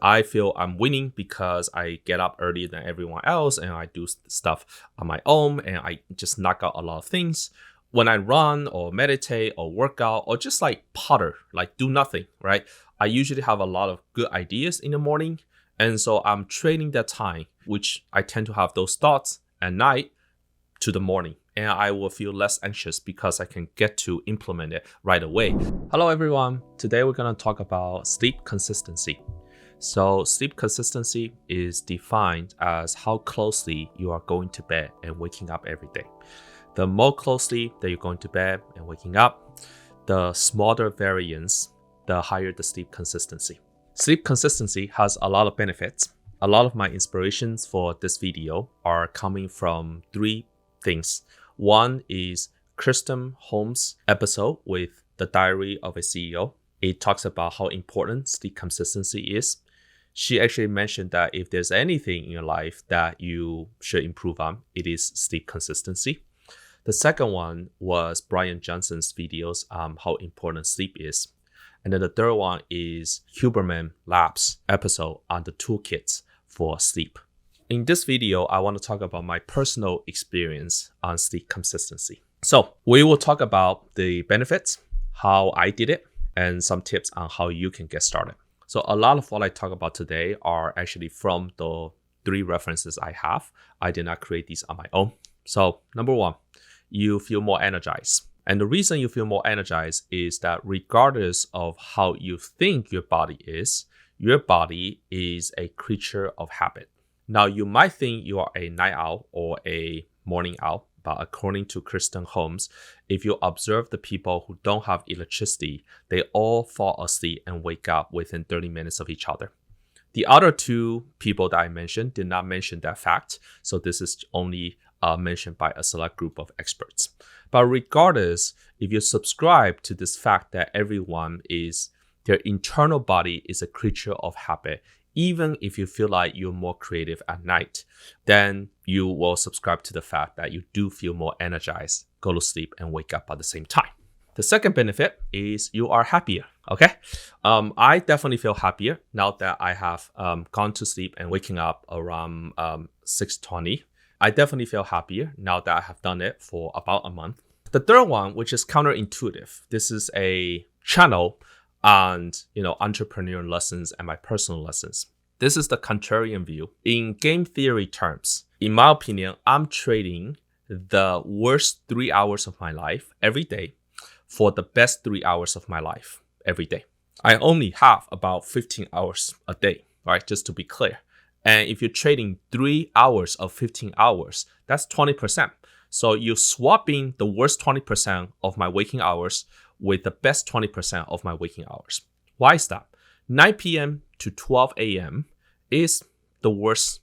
I feel I'm winning because I get up earlier than everyone else and I do stuff on my own and I just knock out a lot of things. When I run or meditate or work out or just like potter, like do nothing, right? I usually have a lot of good ideas in the morning. And so I'm trading that time, which I tend to have those thoughts at night to the morning. And I will feel less anxious because I can get to implement it right away. Hello, everyone. Today, we're going to talk about sleep consistency. So sleep consistency is defined as how closely you are going to bed and waking up every day. The more closely that you're going to bed and waking up, the smaller variance, the higher the sleep consistency. Sleep consistency has a lot of benefits. A lot of my inspirations for this video are coming from three things. One is Kirsten Holmes' episode with The Diary of a CEO. It talks about how important sleep consistency is. She actually mentioned that if there's anything in your life that you should improve on, it is sleep consistency. The second one was Brian Johnson's videos on how important sleep is. And then the third one is Huberman Labs episode on the toolkits for sleep. In this video, I want to talk about my personal experience on sleep consistency. So we will talk about the benefits, how I did it, and some tips on how you can get started. So a lot of what I talk about today are actually from the three references I have. I did not create these on my own. So number one, you feel more energized. And the reason you feel more energized is that regardless of how you think your body is a creature of habit. Now, you might think you are a night owl or a morning owl, but according to Kirsten Holmes, if you observe the people who don't have electricity, they all fall asleep and wake up within 30 minutes of each other. The other two people that I mentioned did not mention that fact, so this is only mentioned by a select group of experts. But regardless, if you subscribe to this fact that their internal body is a creature of habit, even if you feel like you're more creative at night, then you will subscribe to the fact that you do feel more energized, go to sleep, and wake up at the same time. The second benefit is you are happier, okay? I definitely feel happier now that I have gone to sleep and waking up around 6:20. I definitely feel happier now that I have done it for about a month. The third one, which is counterintuitive, this is a channel on entrepreneur lessons and my personal lessons. This is the contrarian view. In game theory terms, in my opinion, I'm trading the worst 3 hours of my life every day for the best 3 hours of my life every day. I only have about 15 hours a day, right? Just to be clear. And if you're trading 3 hours of 15 hours, that's 20%. So you're swapping the worst 20% of my waking hours with the best 20% of my waking hours. Why is that? 9 p.m. to 12 a.m. is the worst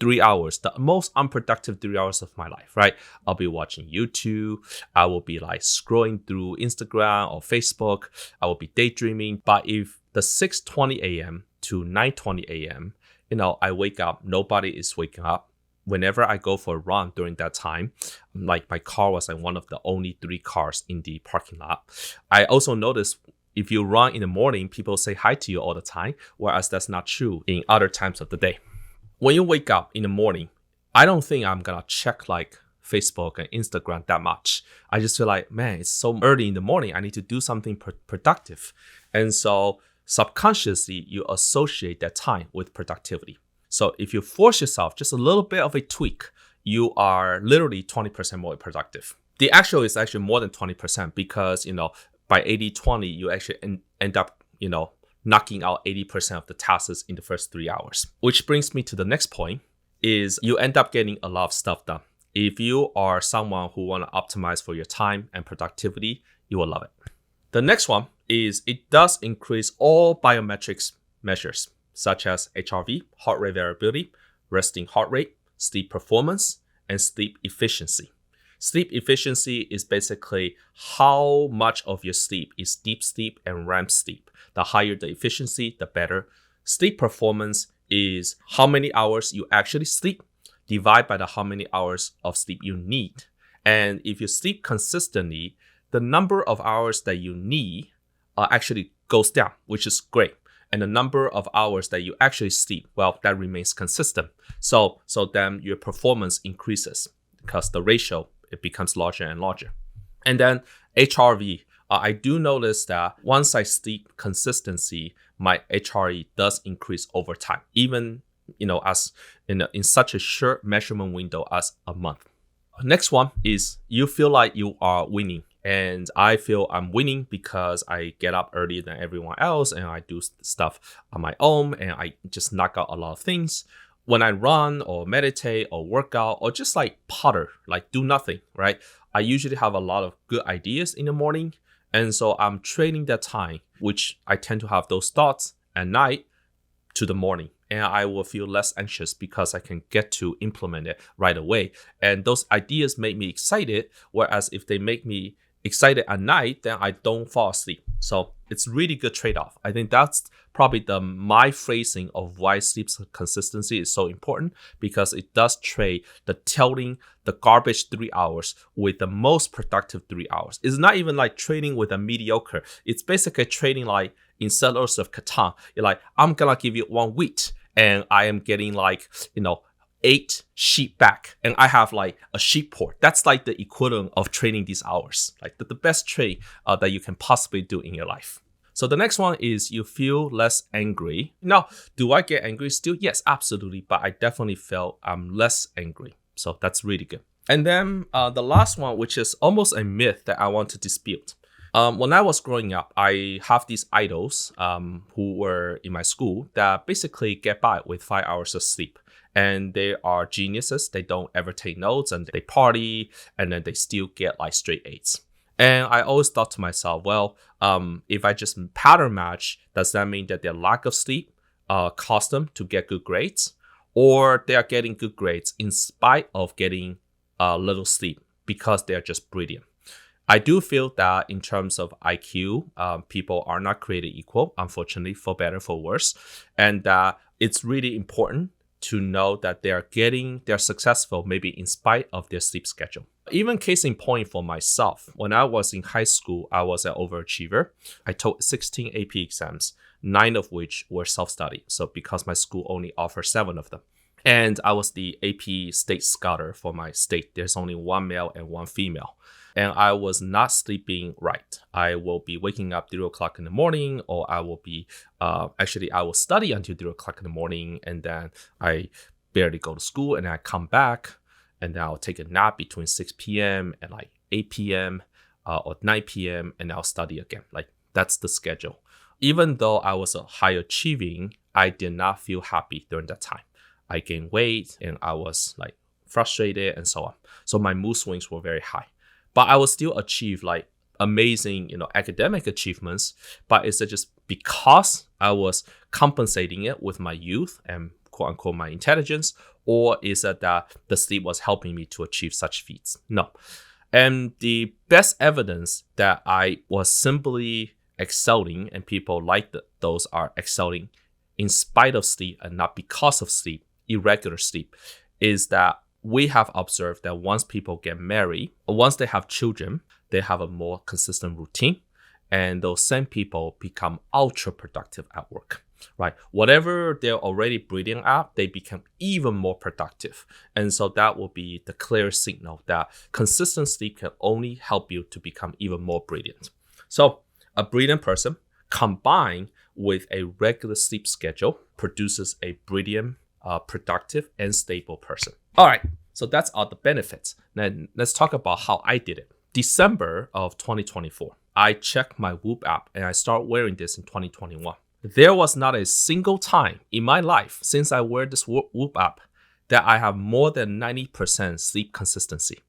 3 hours, the most unproductive 3 hours of my life, right? I'll be watching YouTube. I will be like scrolling through Instagram or Facebook. I will be daydreaming. But if the 6:20 a.m. to 9:20 a.m., I wake up, nobody is waking up. Whenever I go for a run during that time, like my car was like one of the only 3 cars in the parking lot. I also noticed if you run in the morning, people say hi to you all the time, whereas that's not true in other times of the day. When you wake up in the morning, I don't think I'm gonna check like Facebook and Instagram that much. I just feel like, man, it's so early in the morning. I need to do something productive. And so subconsciously, you associate that time with productivity. So if you force yourself just a little bit of a tweak, you are literally 20% more productive. The actual is actually more than 20% because, by 80-20, you actually end up, knocking out 80% of the tasks in the first 3 hours. Which brings me to the next point is you end up getting a lot of stuff done. If you are someone who want to optimize for your time and productivity, you will love it. The next one is it does increase all biometrics measures, such as HRV, heart rate variability, resting heart rate, sleep performance, and sleep efficiency. Sleep efficiency is basically how much of your sleep is deep sleep and REM sleep. The higher the efficiency, the better. Sleep performance is how many hours you actually sleep, divided by how many hours of sleep you need. And if you sleep consistently, the number of hours that you need actually goes down, which is great. and the number of hours that you actually sleep, well, that remains consistent. So then your performance increases because the ratio, it becomes larger and larger. And then HRV, I do notice that once I sleep consistency, my HRE does increase over time, even as in such a short measurement window as a month. Next one is you feel like you are winning. And I feel I'm winning because I get up earlier than everyone else and I do stuff on my own and I just knock out a lot of things. When I run or meditate or work out or just like potter, like do nothing, right? I usually have a lot of good ideas in the morning. And so I'm trading that time, which I tend to have those thoughts at night to the morning. And I will feel less anxious because I can get to implement it right away. And those ideas make me excited. Whereas if they make me excited at night, then I don't fall asleep. So it's really good trade-off. I think that's probably my phrasing of why sleep consistency is so important, because it does trade the telling the garbage 3 hours with the most productive 3 hours. It's not even like trading with a mediocre. It's basically trading like in Settlers of Catan. You're like, I'm gonna give you 1 wheat and I am getting 8 sheep back, and I have like a sheep port. That's like the equivalent of trading these hours, like the best trade that you can possibly do in your life. So the next one is you feel less angry. Now, do I get angry still? Yes, absolutely. But I definitely felt I'm less angry. So that's really good. And then the last one, which is almost a myth that I want to dispute. When I was growing up, I have these idols who were in my school that basically get by with 5 hours of sleep. And they are geniuses. They don't ever take notes and they party and then they still get like straight A's. And I always thought to myself, well, if I just pattern match, does that mean that their lack of sleep caused them to get good grades? Or they are getting good grades in spite of getting little sleep because they're just brilliant? I do feel that in terms of IQ, people are not created equal, unfortunately, for better, for worse. And it's really important to know that they're successful maybe in spite of their sleep schedule. Even case in point for myself, when I was in high school, I was an overachiever. I took 16 AP exams, 9 of which were self-study. So because my school only offered 7 of them. And I was the AP state scholar for my state. There's only 1 male and 1 female. And I was not sleeping right. I will be waking up 3 o'clock in the morning, or I will be, I will study until 3 o'clock in the morning, and then I barely go to school, and I come back, and then I'll take a nap between 6 p.m. and like 8 p.m. Or 9 p.m., and I'll study again. Like, that's the schedule. Even though I was a high achieving, I did not feel happy during that time. I gained weight, and I was like frustrated, and so on. So my mood swings were very high. But I will still achieve like amazing, academic achievements. But is it just because I was compensating it with my youth and quote unquote my intelligence? Or is it that the sleep was helping me to achieve such feats? No. And the best evidence that I was simply excelling and people like those are excelling in spite of sleep and not because of sleep, irregular sleep, is that we have observed that once people get married, or once they have children, they have a more consistent routine. And those same people become ultra productive at work, right? Whatever they're already brilliant at, they become even more productive. And so that will be the clear signal that consistent sleep can only help you to become even more brilliant. So a brilliant person combined with a regular sleep schedule produces a brilliant, productive, and stable person. All right, so that's all the benefits. Then let's talk about how I did it. December of 2024, I checked my Whoop app and I started wearing this in 2021. There was not a single time in my life since I wear this Whoop app that I have more than 90% sleep consistency.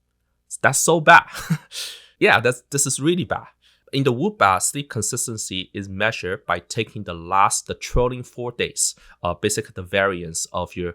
That's so bad. Yeah, this is really bad. In the Whoop app, sleep consistency is measured by taking the trailing 4 days, basically the variance of your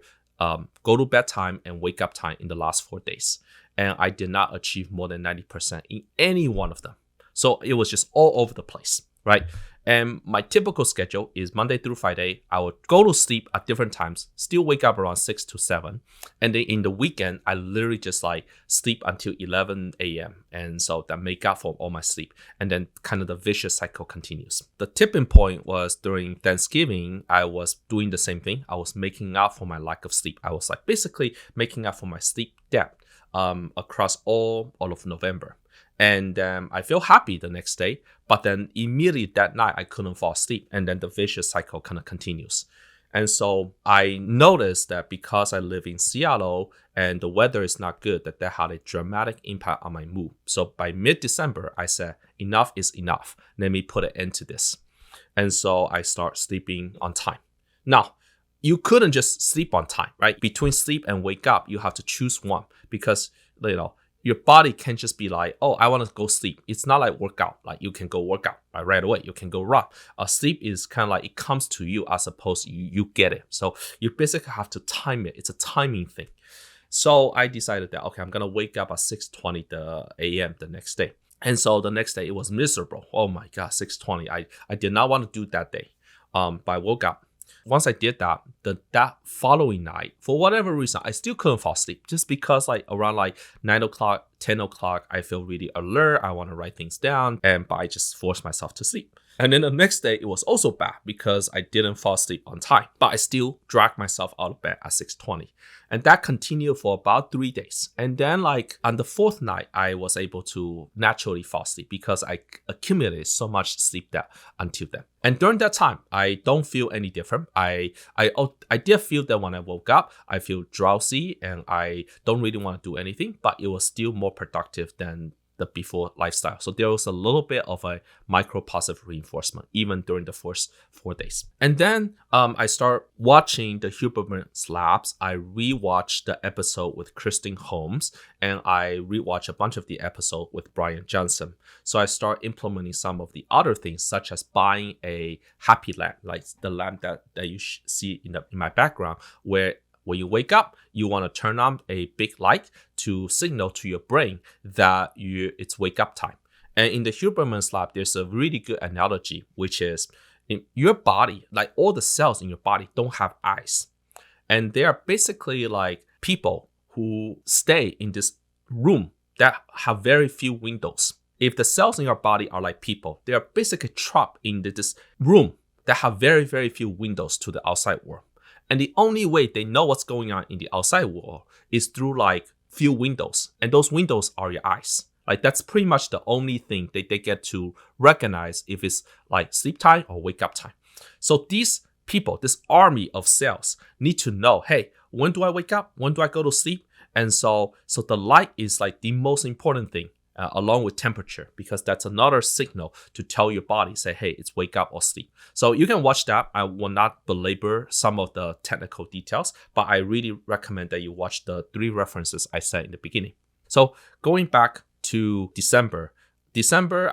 go to bed time and wake up time in the last 4 days. And I did not achieve more than 90% in any one of them. So it was just all over the place, right? And my typical schedule is Monday through Friday. I would go to sleep at different times, still wake up around 6 to 7. And then in the weekend, I literally just like sleep until 11 a.m. And so that make up for all my sleep. And then kind of the vicious cycle continues. The tipping point was during Thanksgiving, I was doing the same thing. I was making up for my lack of sleep. I was like basically making up for my sleep debt across all of November. And I feel happy the next day, but then immediately that night I couldn't fall asleep, and then the vicious cycle kind of continues. And so I noticed that because I live in Seattle and the weather is not good, that had a dramatic impact on my mood. So by mid-December, I said, enough is enough. Let me put an end to this. And so I start sleeping on time. Now, you couldn't just sleep on time, right? Between sleep and wake up, you have to choose one because, your body can't just be like, oh, I want to go sleep. It's not like workout. Like you can go work out right away. You can go run. Sleep is kind of like it comes to you as opposed to you get it. So you basically have to time it. It's a timing thing. So I decided that, okay, I'm going to wake up at 6:20 a.m. the next day. And so the next day it was miserable. Oh my God, 6:20. I did not want to do that day. But I woke up. Once I did that, that following night, for whatever reason, I still couldn't fall asleep just because around 9 o'clock, 10 o'clock, I feel really alert. I want to write things down, but I just forced myself to sleep. And then the next day, it was also bad because I didn't fall asleep on time, but I still dragged myself out of bed at 6:20. And that continued for about 3 days. And then on the fourth night, I was able to naturally fall asleep because I accumulated so much sleep debt until then. And during that time, I don't feel any different. I did feel that when I woke up, I feel drowsy and I don't really want to do anything, but it was still more productive than the before lifestyle. So there was a little bit of a micro positive reinforcement even during the first 4 days. And then I start watching the Huberman's Labs. I rewatched the episode with Christine Holmes, and I rewatched a bunch of the episode with Brian Johnson. So I start implementing some of the other things, such as buying a happy lamp, like the lamp that you see in my background, where when you wake up, you want to turn on a big light to signal to your brain that it's wake up time. And in the Huberman's Lab, there's a really good analogy, which is in your body, like all the cells in your body don't have eyes. And they are basically like people who stay in this room that have very few windows. If the cells in your body are like people, they are basically trapped in this room that have very, very few windows to the outside world. And the only way they know what's going on in the outside world is through few windows. And those windows are your eyes. That's pretty much the only thing they get to recognize if it's sleep time or wake up time. So these people, this army of cells need to know, hey, when do I wake up? When do I go to sleep? And so the light is the most important thing. Along with temperature, because that's another signal to tell your body, say, hey, it's wake up or sleep. So you can watch that. I will not belabor some of the technical details, but I really recommend that you watch the 3 references I said in the beginning. So going back to December,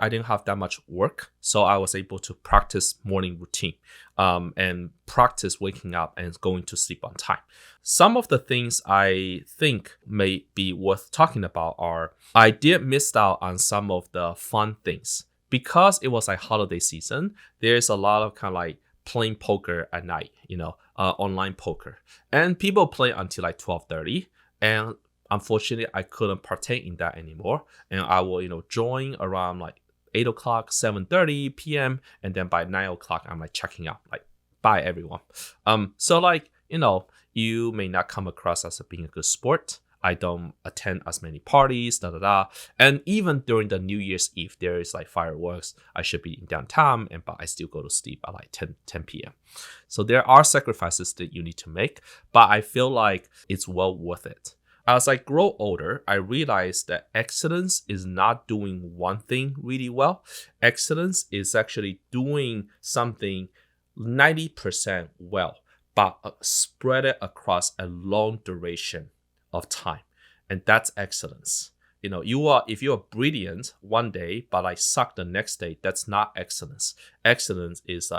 I didn't have that much work, so I was able to practice morning routine and practice waking up and going to sleep on time. Some of the things I think may be worth talking about are I did miss out on some of the fun things. Because it was holiday season, there's a lot of kind of playing poker at night, online poker. And people play until 12:30, and unfortunately, I couldn't partake in that anymore. And I will, join around 8 o'clock, 7:30 p.m. And then by 9 o'clock, I'm checking out, bye everyone. So you may not come across as being a good sport. I don't attend as many parties, And even during the New Year's Eve, there is fireworks. I should be in downtown, but I still go to sleep at 10 p.m. So there are sacrifices that you need to make, but I feel it's well worth it. As I grow older, I realize that excellence is not doing one thing really well. Excellence is actually doing something 90% well, but spread it across a long duration of time. And that's excellence. If you're brilliant one day, but suck the next day, that's not excellence. Excellence is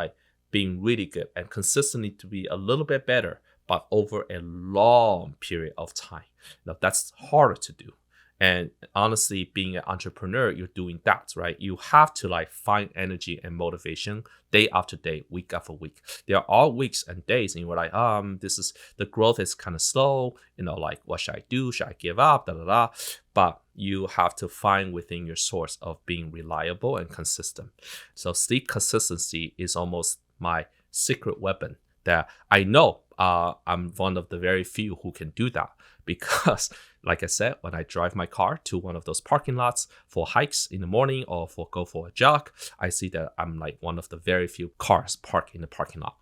being really good and consistently to be a little bit better, but over a long period of time. Now that's harder to do. And honestly, being an entrepreneur, you're doing that, right? You have to like find energy and motivation day after day, week after week. There are weeks and days, and you're like, the growth is kind of slow. Like, what should I do? Should I give up? Da da da. But you have to find within your source of being reliable and consistent. So sleep consistency is almost my secret weapon that I know I'm one of the very few who can do that, because like I said, when I drive my car to one of those parking lots for hikes in the morning or go for a jog, I see that I'm like one of the very few cars parked in the parking lot.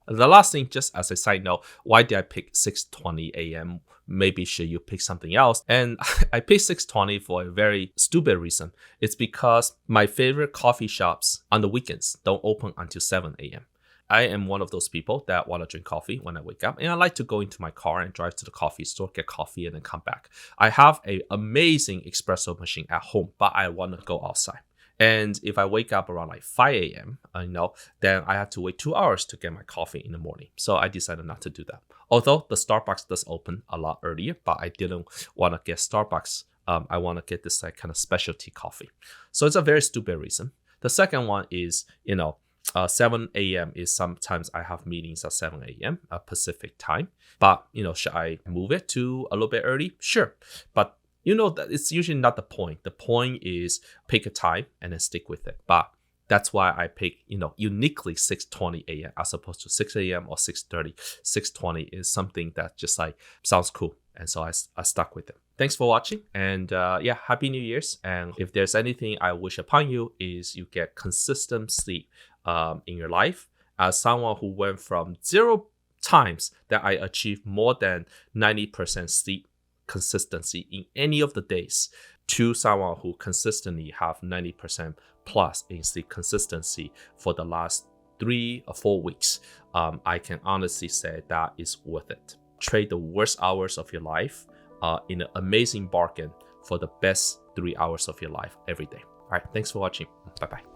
The last thing, just as a side note, why did I pick 6:20 a.m.? Maybe should you pick something else? And I picked 6:20 for a very stupid reason. It's because my favorite coffee shops on the weekends don't open until 7 a.m. I am one of those people that want to drink coffee when I wake up, and I like to go into my car and drive to the coffee store, get coffee, and then come back. I have an amazing espresso machine at home, but I want to go outside. And if I wake up around like 5 a.m., then I have to wait 2 hours to get my coffee in the morning. So I decided not to do that. Although the Starbucks does open a lot earlier, but I didn't want to get Starbucks. I want to get this like kind of specialty coffee. So it's a very stupid reason. The second one is, 7 a.m. is sometimes I have meetings at 7 a.m. Pacific time. But, should I move it to a little bit early? Sure. But that it's usually not the point. The point is pick a time and then stick with it. But that's why I pick, uniquely 6:20 a.m. as opposed to 6 a.m. or 6:30. 6:20 is something that just like sounds cool. And so I stuck with it. Thanks for watching. And Happy New Year's. And if there's anything I wish upon you is you get consistent sleep in your life. As someone who went from 0 times that I achieved more than 90% sleep consistency in any of the days to someone who consistently have 90% plus in sleep consistency for the last 3 or 4 weeks, I can honestly say that is worth it. Trade the worst hours of your life in an amazing bargain for the best 3 hours of your life every day. All right, thanks for watching. Bye-bye.